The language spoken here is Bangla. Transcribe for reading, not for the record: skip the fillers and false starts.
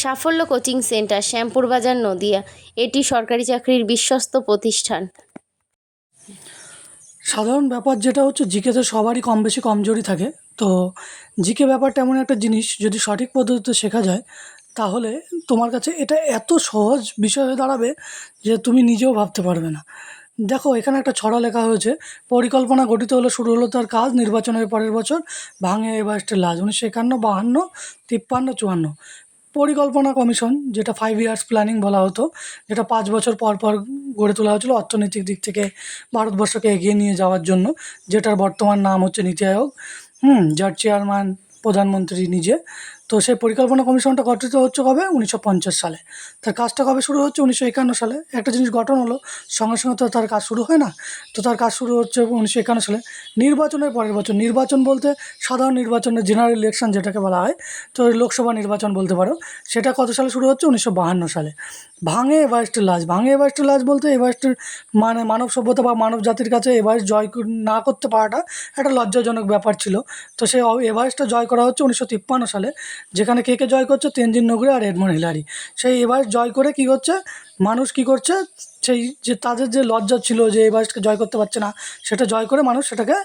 সাফল্য কোচিং সেন্টার, শ্যামপুর বাজার, নদিয়া। এটি সরকারি চাকরির বিশ্বস্ত প্রতিষ্ঠান। সাধারণ ব্যাপার যেটা হচ্ছে, জিকেতে সবারই কম বেশি কমজোরি থাকে। তো জিকে ব্যাপারটা এমন একটা জিনিস, যদি সঠিক পদ্ধতিতে শেখা যায় তাহলে তোমার কাছে এটা এত সহজ বিষয় হয়ে দাঁড়াবে যে তুমি নিজেও ভাবতে পারবে না। দেখো, এখানে একটা ছড়া লেখা হয়েছে, পরিকল্পনা গঠিত হলো, শুরু হলো তার কাজ, নির্বাচনের পরের বছর ভাঙে এভারেস্টের লাজ। 1951, 52, 53, 54। পরিকল্পনা কমিশন, যেটা 5 ইয়ার্স প্ল্যানিং বলা হতো, যেটা 5 বছর পর পর গড়ে তোলা হয়েছিল অর্থনৈতিক দিক থেকে ভারতবর্ষকে এগিয়ে নিয়ে যাওয়ার জন্য, যেটার বর্তমান নাম হচ্ছে নীতি আয়োগ। যার চেয়ারম্যান প্রধানমন্ত্রী নিজে। তো সেই পরিকল্পনা কমিশনটা গঠিত হচ্ছে কবে? 1950 সালে। তার কাজটা কবে শুরু হচ্ছে? 1951 সালে। একটা জিনিস গঠন হলো, সঙ্গে সঙ্গে তো তার কাজ শুরু হয় না। তো তার কাজ শুরু হচ্ছে 1951 সালে। নির্বাচনের পরের বছর, নির্বাচন বলতে সাধারণ নির্বাচনের জেনারেল ইলেকশন যেটাকে বলা হয়, তো লোকসভা নির্বাচন বলতে পারো, সেটা কত সালে শুরু হচ্ছে? 1952 সালে। ভাঙে এভারেস্টের লাজ। ভাঙে এভারেস্টের লাজ বলতে, এভারেস্টের মানে মানব সভ্যতা বা মানব জাতির কাছে এভারেস্ট জয় না করতে পারাটা একটা লজ্জাজনক ব্যাপার ছিল। তো সেই এভারেস্টটা জয় করা হচ্ছে 1953 সালে। যেখানে কে কে জয় করছে? তেনজিং নোরগে আর এডমন্ড হিলারি। সেই এভারেস্ট জয় করে কী করছে মানুষ, কী করছে, সেই যে তাদের যে লজ্জা ছিল যে এভারেস্টকে জয় করতে পারছে না, সেটা জয় করে মানুষ সেটাকে